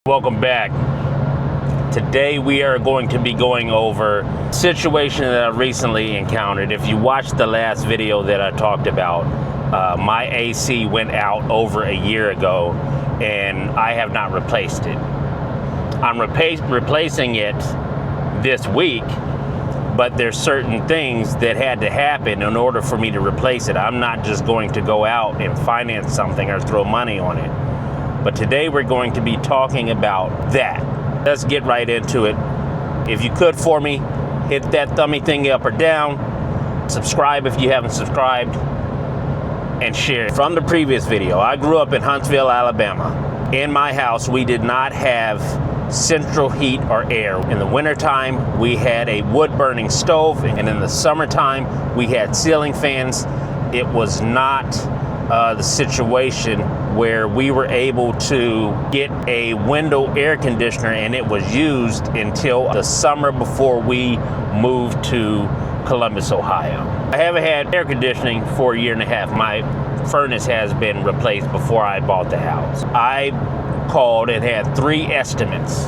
Welcome back. Today we are going to be going over a situation that I recently encountered. If you watched the last video that I talked about, my AC went out over a year ago and I have not replaced it. I'm replacing it this week, but there's certain things that had to happen in order for me to replace it. I'm not just going to go out and finance something or throw money on it. But today we're going to be talking about that. Let's get right into it. If you could for me, hit that thumbie thing up or down, subscribe if you haven't subscribed, and share. From the previous video, I grew up in Huntsville, Alabama. In my house, we did not have central heat or air. In the wintertime, we had a wood-burning stove, and in the summertime, we had ceiling fans. It was not the situation where we were able to get a window air conditioner, and it was used until the summer before we moved to Columbus, Ohio. I haven't had air conditioning for a year and a half. My furnace has been replaced before I bought the house. I called and had 3 estimates.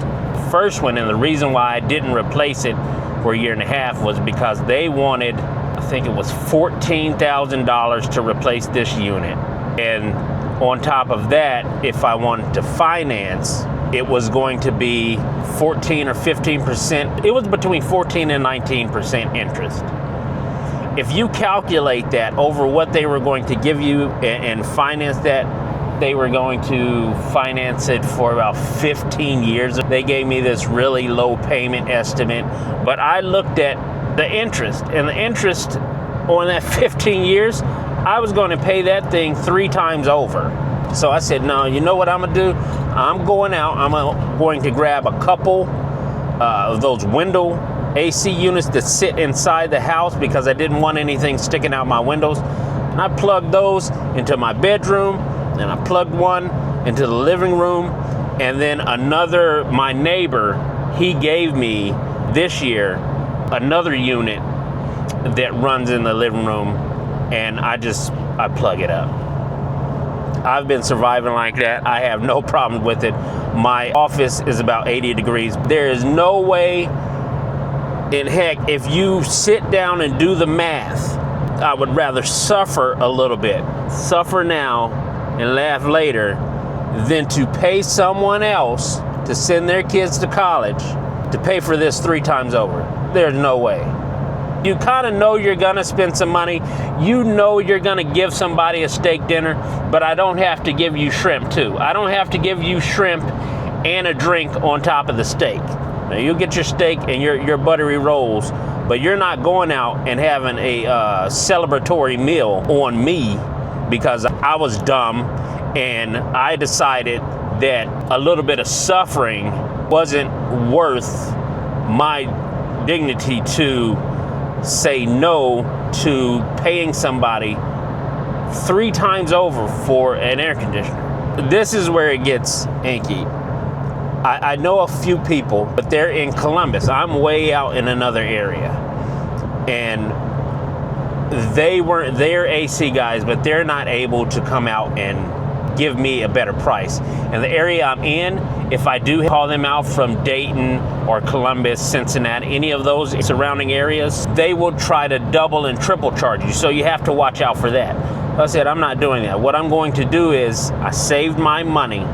First one, and the reason why I didn't replace it for a year and a half was because they wanted, I think it was $14,000 to replace this unit. And on top of that, if I wanted to finance, it was going to be 14 or 15%. It was between 14 and 19% interest. If you calculate that over what they were going to give you and finance that, they were going to finance it for about 15 years. They gave me this really low payment estimate, but I looked at the interest, and the interest on that 15 years, I was going to pay that thing 3 times over. So I said, no, you know what I'm gonna do? I'm going out, I'm going to grab a couple of those window AC units that sit inside the house because I didn't want anything sticking out my windows. And I plugged those into my bedroom, and I plugged one into the living room, and then another, my neighbor, he gave me this year another unit that runs in the living room, and I plug it up. I've been surviving like that. I have no problem with it. My office is about 80 degrees. There is no way in heck, if you sit down and do the math, I would rather suffer a little bit, suffer now and laugh later, than to pay someone else to send their kids to college to pay for this 3 times over. There's no way. You kind of know you're gonna spend some money. You know you're gonna give somebody a steak dinner, but I don't have to give you shrimp too. I don't have to give you shrimp and a drink on top of the steak. Now you get your steak and your buttery rolls, but you're not going out and having a celebratory meal on me because I was dumb and I decided that a little bit of suffering wasn't worth my dignity to say no to paying somebody 3 times over for an air conditioner. This is where it gets inky. I know a few people, but they're in Columbus. I'm way out in another area. And they're AC guys, but they're not able to come out and give me a better price. And the area I'm in, if I do call them out from Dayton or Columbus, Cincinnati, any of those surrounding areas, they will try to double and triple charge you. So you have to watch out for that. I said, I'm not doing that. What I'm going to do is I saved my money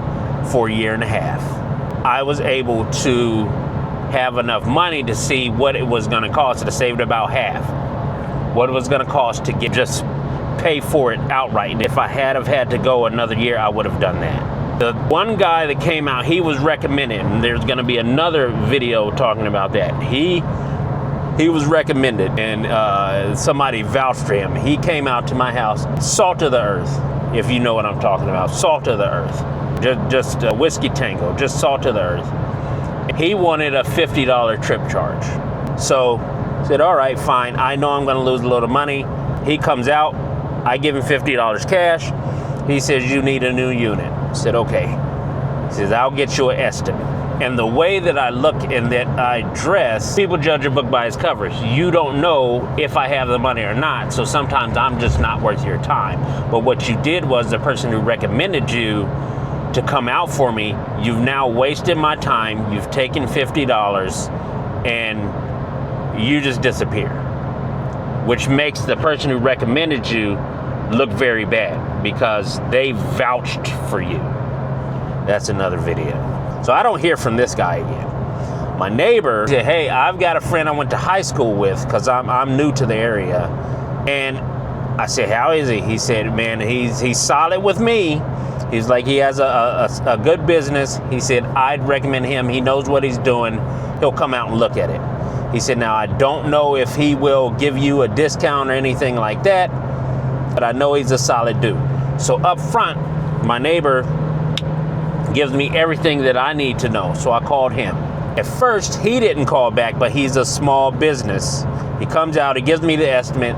for a year and a half. I was able to have enough money to see what it was gonna cost. I saved about half. What it was gonna cost to just pay for it outright. And if I had to go another year, I would have done that. The one guy that came out, he was recommended, and there's gonna be another video talking about that. He was recommended, and somebody vouched for him. He came out to my house, salt of the earth, if you know what I'm talking about, salt of the earth. Just a whiskey tango, just salt of the earth. He wanted a $50 trip charge. So I said, all right, fine. I know I'm gonna lose a little money. He comes out, I give him $50 cash. He says, you need a new unit. I said, okay. He says, I'll get you an estimate. And the way that I look and that I dress, people judge a book by its covers. You don't know if I have the money or not, so sometimes I'm just not worth your time. But what you did was the person who recommended you to come out for me, you've now wasted my time, you've taken $50, and you just disappear. Which makes the person who recommended you look very bad because they vouched for you. That's another video. So I don't hear from this guy again. My neighbor said, hey, I've got a friend I went to high school with because I'm new to the area. And I said, how is he? He said, man, he's solid with me. He's like, he has a good business. He said, I'd recommend him. He knows what he's doing. He'll come out and look at it. He said, now I don't know if he will give you a discount or anything like that, but I know he's a solid dude. So up front, my neighbor gives me everything that I need to know. So I called him. At first, he didn't call back, but he's a small business. He comes out, he gives me the estimate.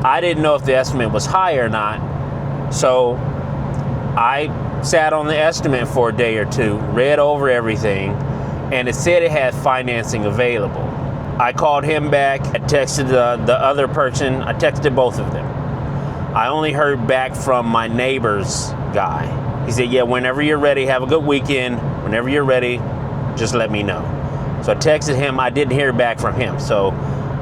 I didn't know if the estimate was high or not. So I sat on the estimate for a day or two, read over everything, and it said it had financing available. I called him back, I texted the other person, I texted both of them. I only heard back from my neighbor's guy. He said, yeah, whenever you're ready, have a good weekend. Whenever you're ready, just let me know. So I texted him, I didn't hear back from him. So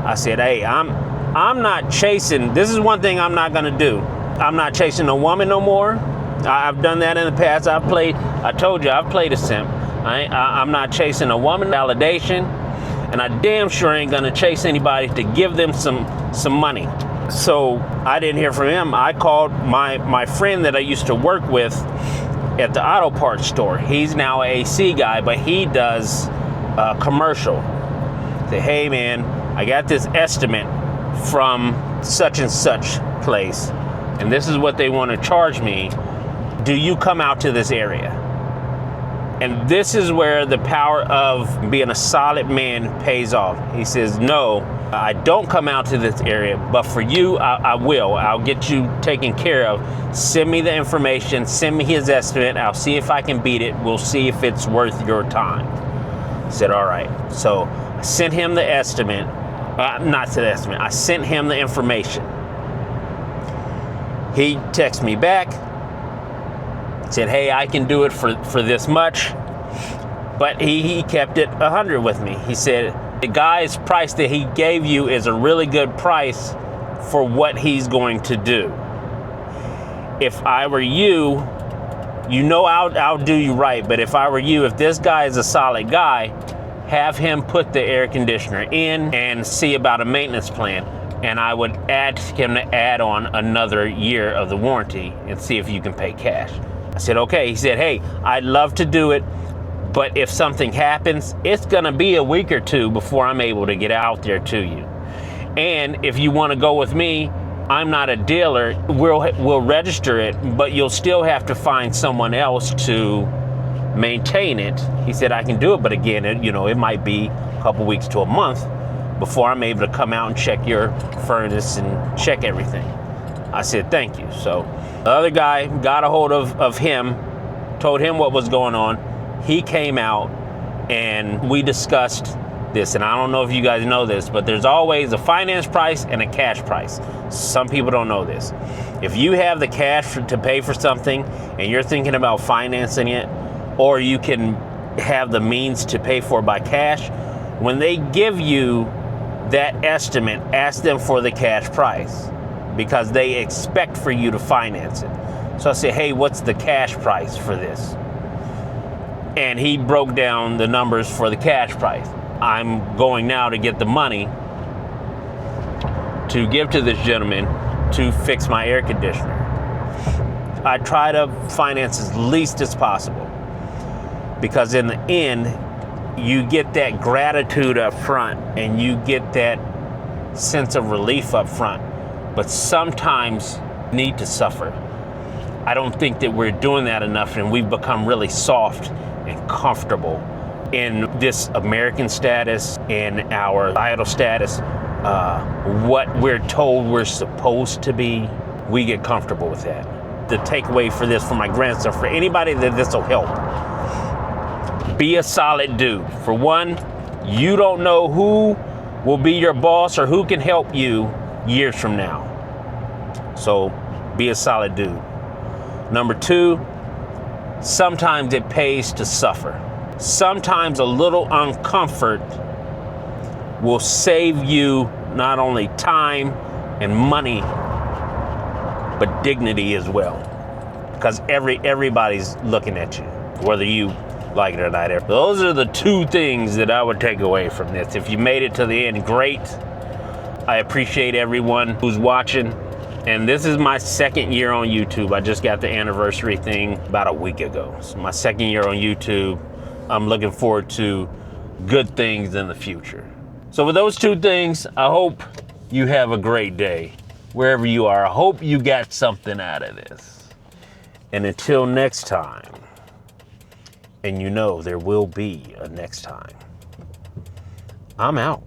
I said, hey, I'm not chasing, this is one thing I'm not gonna do. I'm not chasing a woman no more. I've done that in the past. I told you, I've played a simp. I'm not chasing a woman validation, and I damn sure ain't gonna chase anybody to give them some money. So I didn't hear from him. I called my friend that I used to work with at the auto parts store. He's now an AC guy, but he does commercial. Say, hey man, I got this estimate from such and such place, and this is what they want to charge me. Do you come out to this area? And this is where the power of being a solid man pays off. He says, no, I don't come out to this area, but for you, I will. I'll get you taken care of. Send me the information, send me his estimate. I'll see if I can beat it. We'll see if it's worth your time. I said, all right. So I sent him the estimate, not the estimate, I sent him the information. He texted me back, said, hey, I can do it for this much, but he kept it 100 with me. He said, the guy's price that he gave you is a really good price for what he's going to do. If I were you, you know I'll do you right, but if I were you, if this guy is a solid guy, have him put the air conditioner in and see about a maintenance plan. And I would ask him to add on another year of the warranty and see if you can pay cash. I said, okay. He said, hey, I'd love to do it, but if something happens, it's gonna be a week or two before I'm able to get out there to you. And if you wanna go with me, I'm not a dealer, we'll register it, but you'll still have to find someone else to maintain it. He said, I can do it, but again, it might be a couple weeks to a month before I'm able to come out and check your furnace and check everything. I said, thank you. So the other guy got a hold of him, told him what was going on. He came out and we discussed this. And I don't know if you guys know this, but there's always a finance price and a cash price. Some people don't know this. If you have the cash to pay for something and you're thinking about financing it, or you can have the means to pay for it by cash, when they give you that estimate, ask them for the cash price because they expect for you to finance it. So I said, hey, what's the cash price for this? And he broke down the numbers for the cash price. I'm going now to get the money to give to this gentleman to fix my air conditioner. I try to finance as least as possible because in the end, you get that gratitude up front and you get that sense of relief up front, but sometimes you need to suffer. I don't think that we're doing that enough, and we've become really soft and comfortable in this American status, in our societal status, what we're told we're supposed to be. We get comfortable with that. The takeaway for this, for my grandson, for anybody that this will help, be a solid dude. For one, you don't know who will be your boss or who can help you years from now. So be a solid dude. Number two, sometimes it pays to suffer. Sometimes a little uncomfort will save you not only time and money, but dignity as well. Because everybody's looking at you, whether you like it or not. Those are the two things that I would take away from this. If you made it to the end, great. I appreciate everyone who's watching. And this is my second year on YouTube. I just got the anniversary thing about a week ago. It's my second year on YouTube. I'm looking forward to good things in the future. So with those two things, I hope you have a great day wherever you are. I hope you got something out of this. And until next time, and you know there will be a next time, I'm out.